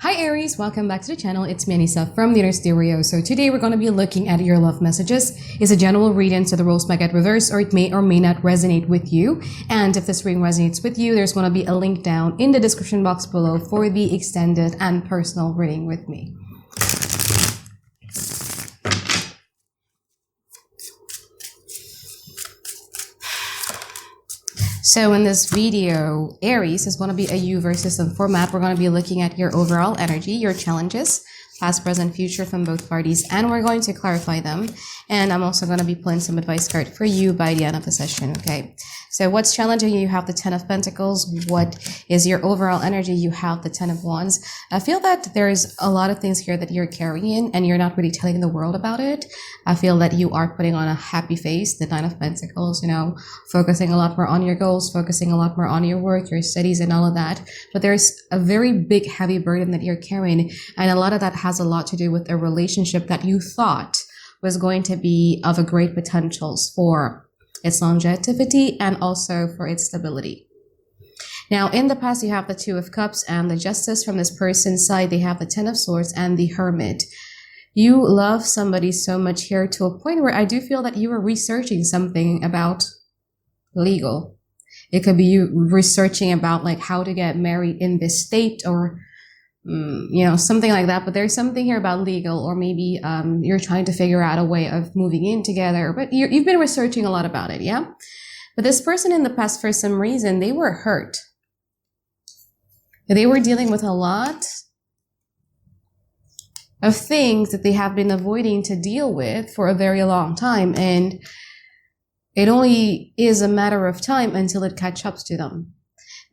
Hi Aries, welcome back to the channel. It's me Anisa from the Inner Stereo. So today we're going to be looking at your love messages. It's a general reading, so the roles might get reversed or it may or may not resonate with you. And if this reading resonates with you, there's going to be a link down in the description box below for the extended and personal reading with me. So in this video, Aries is going to be a you versus them format. We're going to be looking at your overall energy, your challenges, past, present, future from both parties, and we're going to clarify them. And I'm also going to be pulling some advice card for you by the end of the session, okay? So what's challenging you? You have the 10 of Pentacles. What is your overall energy? You have the 10 of Wands. I feel that there's a lot of things here that you're carrying and you're not really telling the world about it. I feel that you are putting on a happy face, the 9 of Pentacles, you know, focusing a lot more on your goals, focusing a lot more on your work, your studies and all of that. But there's a very big, heavy burden that you're carrying. And a lot of that has a lot to do with a relationship that you thought was going to be of a great potentials for its longevity and also for its stability. Now, in the past, you have the 2 of Cups and the Justice. From this person's side, they have the 10 of Swords and the Hermit. You love somebody so much here to a point where I do feel that you are researching something about legal. It could be you researching about like how to get married in this state or you know, something like that. But there's something here about legal, or maybe you're trying to figure out a way of moving in together, but you've been researching a lot about it, yeah? But this person in the past, for some reason, they were hurt. They were dealing with a lot of things that they have been avoiding to deal with for a very long time, and it only is a matter of time until it catches up to them.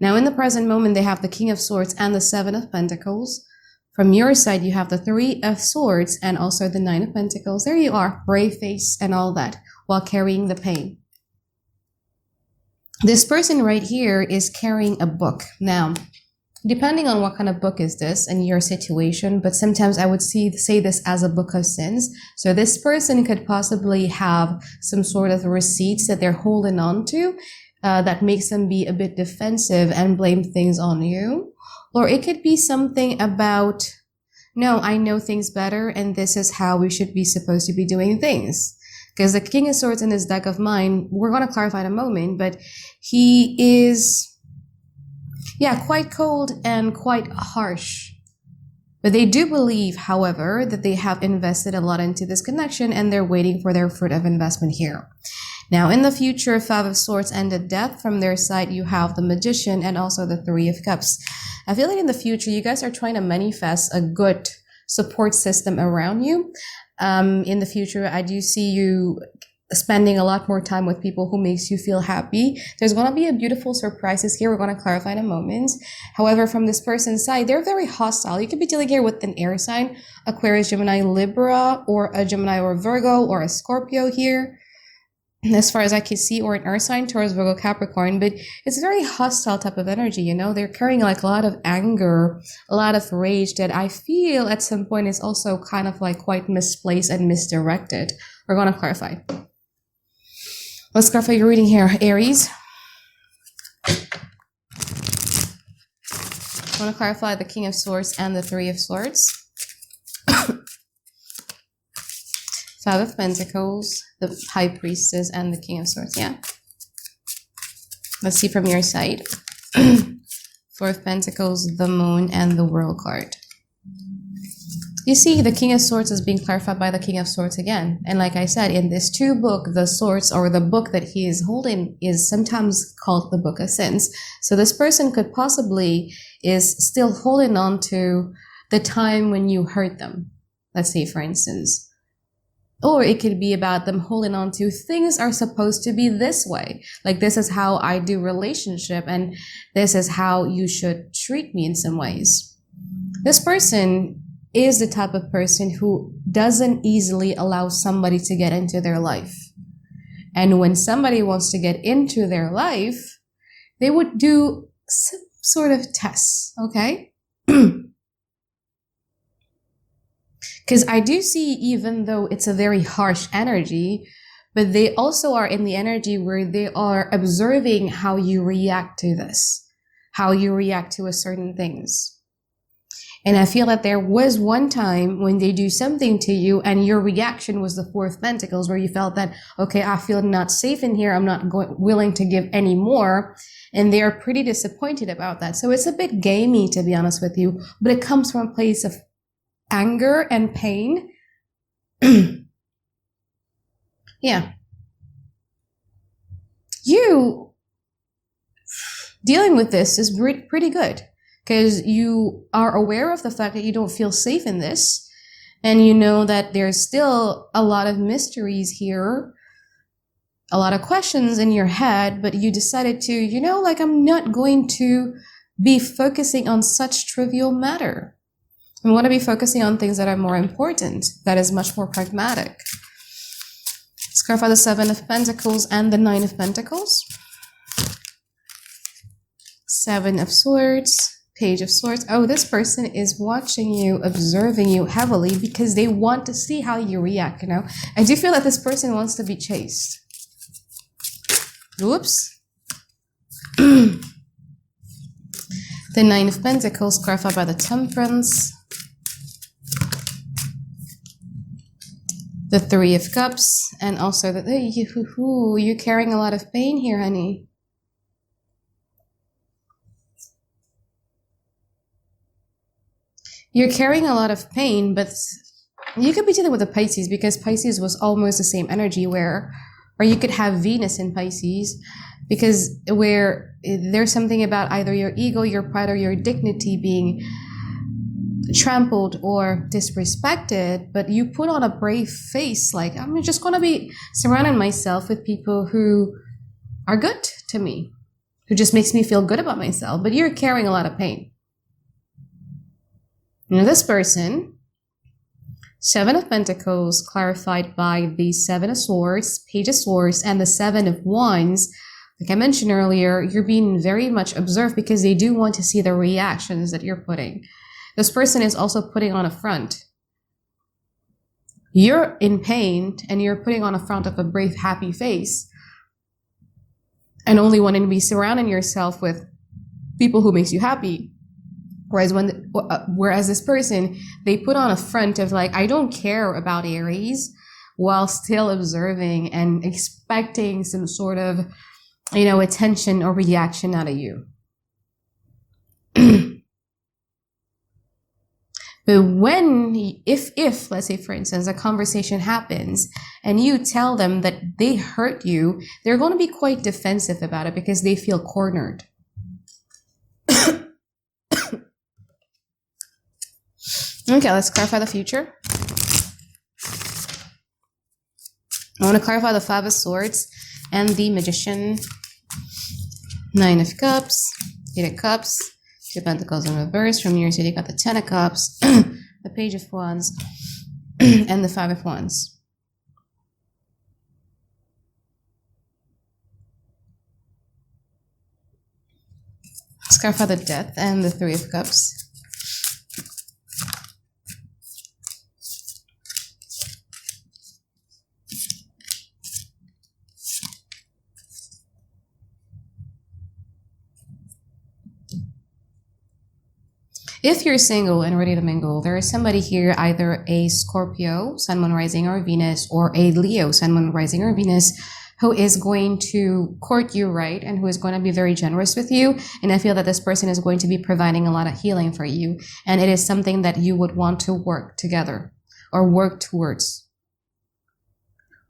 Now, in the present moment, they have the King of Swords and the 7 of Pentacles. From your side, you have the 3 of Swords and also the 9 of Pentacles. There you are, brave face and all that, while carrying the pain. This person right here is carrying a book. Now, depending on what kind of book is this and your situation, but sometimes I would say this as a book of sins. So this person could possibly have some sort of receipts that they're holding on to that makes them be a bit defensive and blame things on you. Or it could be something about, no, I know things better and this is how we should be supposed to be doing things. Because the King of Swords in this deck of mine, we're going to clarify in a moment, but he is, yeah, quite cold and quite harsh. But they do believe, however, that they have invested a lot into this connection and they're waiting for their fruit of investment here. Now, in the future, 5 of Swords and the Death. From their side, you have the Magician and also the 3 of Cups. I feel like in the future, you guys are trying to manifest a good support system around you. In the future, I do see you spending a lot more time with people who makes you feel happy. There's going to be a beautiful surprises here. We're going to clarify in a moment. However, from this person's side, they're very hostile. You could be dealing here with an air sign, Aquarius, Gemini, Libra, or a Gemini or Virgo, or a Scorpio here, as far as I can see, or an earth sign, Taurus, Virgo, Capricorn. But it's a very hostile type of energy, you know? They're carrying like a lot of anger, a lot of rage that I feel at some point is also kind of like quite misplaced and misdirected. We're going to clarify. Let's clarify your reading here, Aries. I want to clarify the King of Swords and the 3 of Swords. 5 of Pentacles, the High Priestess, and the King of Swords, yeah? Let's see from your side. 4 of Pentacles, the Moon, and the World card. You see, the King of Swords is being clarified by the King of Swords again. And like I said, in this 2 book, the swords, or the book that he is holding, is sometimes called the Book of Sins. So this person could possibly is still holding on to the time when you hurt them. Let's say, for instance. Or it could be about them holding on to things are supposed to be this way. Like, this is how I do relationship and this is how you should treat me in some ways. This person is the type of person who doesn't easily allow somebody to get into their life. And when somebody wants to get into their life, they would do some sort of tests, okay? Because I do see, even though it's a very harsh energy, but they also are in the energy where they are observing how you react to this, how you react to a certain things. And I feel that there was one time when they do something to you and your reaction was the Four of Pentacles, where you felt that, okay, I feel not safe in here. I'm not willing to give any more. And they are pretty disappointed about that. So it's a bit gamey, to be honest with you, but it comes from a place of anger and pain. Yeah. You dealing with this is pretty good, because you are aware of the fact that you don't feel safe in this, and you know that there's still a lot of mysteries here, a lot of questions in your head, but you decided to, like, I'm not going to be focusing on such trivial matter. I want to be focusing on things that are more important, that is much more pragmatic. Let's clarify the Seven of Pentacles and the Nine of Pentacles. Seven of Swords, Page of Swords. Oh, this person is watching you, observing you heavily because they want to see how you react, I do feel that this person wants to be chased. Oops. The Nine of Pentacles, clarified by the Temperance. The Three of Cups, and also you're carrying a lot of pain here, honey. You're carrying a lot of pain, but you could be dealing with a Pisces, because Pisces was almost the same energy or you could have Venus in Pisces, because where there's something about either your ego, your pride, or your dignity being trampled or disrespected, but you put on a brave face, like, I'm just going to be surrounding myself with people who are good to me, who just makes me feel good about myself, but you're carrying a lot of pain. This person, Seven of Pentacles, clarified by the Seven of Swords, Page of Swords, and the Seven of Wands. Like I mentioned earlier, you're being very much observed because they do want to see the reactions that you're putting. This person is also putting on a front. You're in pain and you're putting on a front of a brave, happy face, and only wanting to be surrounding yourself with people who makes you happy. Whereas this person, they put on a front of like, I don't care about Aries, while still observing and expecting some sort of, attention or reaction out of you. But if let's say, for instance, a conversation happens and you tell them that they hurt you, they're going to be quite defensive about it because they feel cornered. Okay, let's clarify the future. I want to clarify the Five of Swords and the Magician. Nine of Cups, Eight of Cups, Two of Pentacles in reverse. From your side, you got the Ten of Cups, the Page of Wands, and the Five of Wands. Let's clarify the Death and the Three of Cups. If you're single and ready to mingle, there is somebody here, either a Scorpio, Sun, Moon, Rising, or Venus, or a Leo, Sun, Moon, Rising, or Venus, who is going to court you, right? And who is going to be very generous with you. And I feel that this person is going to be providing a lot of healing for you. And it is something that you would want to work together or work towards.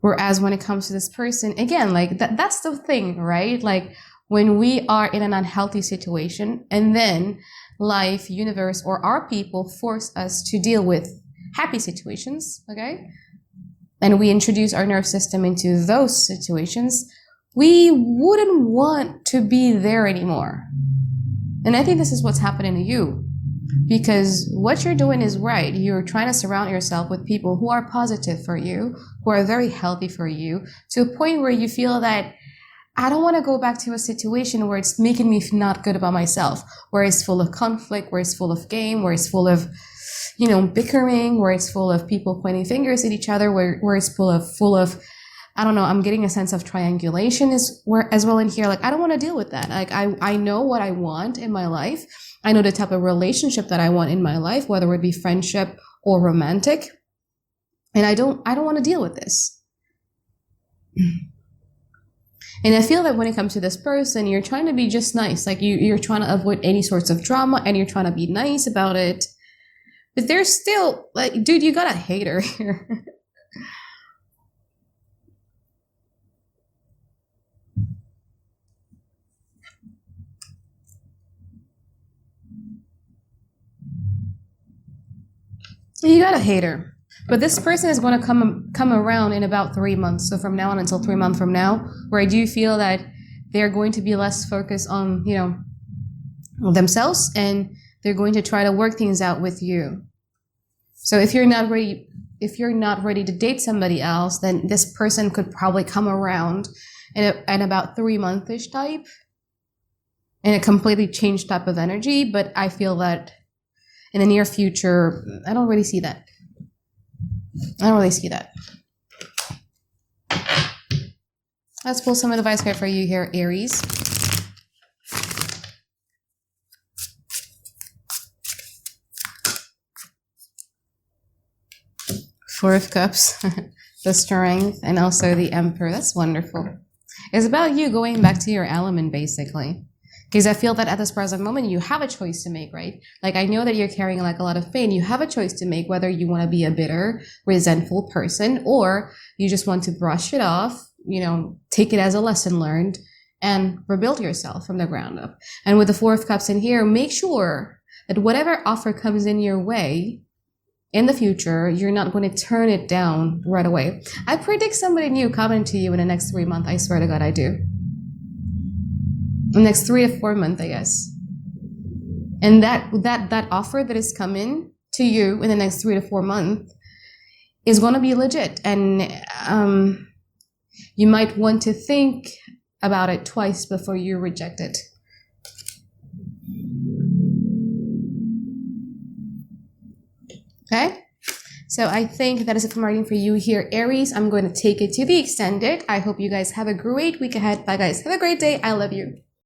Whereas when it comes to this person, again, like that's the thing, right? Like when we are in an unhealthy situation and then life, universe, or our people force us to deal with happy situations, okay? And we introduce our nerve system into those situations, we wouldn't want to be there anymore. And I think this is what's happening to you, because what you're doing is right. You're trying to surround yourself with people who are positive for you, who are very healthy for you, to a point where you feel that I don't want to go back to a situation where it's making me not good about myself, where it's full of conflict, where it's full of game, where it's full of, bickering, where it's full of people pointing fingers at each other, where it's full of I don't know, I'm getting a sense of triangulation as well in here. Like, I don't want to deal with that. Like, I know what I want in my life. I know the type of relationship that I want in my life, whether it be friendship or romantic. And I don't want to deal with this. And I feel that when it comes to this person, you're trying to be just nice. Like, you're trying to avoid any sorts of drama, and you're trying to be nice about it. But there's still, like, dude, you got a hater here. You got a hater. But this person is going to come around in about 3 months. So from now on until 3 months from now, where I do feel that they're going to be less focused on, themselves, and they're going to try to work things out with you. So if you're not ready to date somebody else, then this person could probably come around in about 3 month-ish type, in a completely changed type of energy. But I feel that in the near future, I don't really see that. Let's pull some advice card for you here, Aries. Four of Cups, the Strength, and also the Emperor. That's wonderful. It's about you going back to your element, basically. Because I feel that at this present moment, you have a choice to make, right? Like, I know that you're carrying like a lot of pain. You have a choice to make, whether you want to be a bitter, resentful person, or you just want to brush it off, take it as a lesson learned, and rebuild yourself from the ground up. And with the Four of Cups in here, make sure that whatever offer comes in your way in the future, you're not going to turn it down right away. I predict somebody new coming to you in the next 3 months. I swear to God, I do. The next 3 to 4 months, I guess. And that offer that is coming to you in the next 3 to 4 months is going to be legit. And you might want to think about it twice before you reject it. Okay? So I think that is it from reading for you here, Aries. I'm going to take it to the extended. I hope you guys have a great week ahead. Bye, guys. Have a great day. I love you.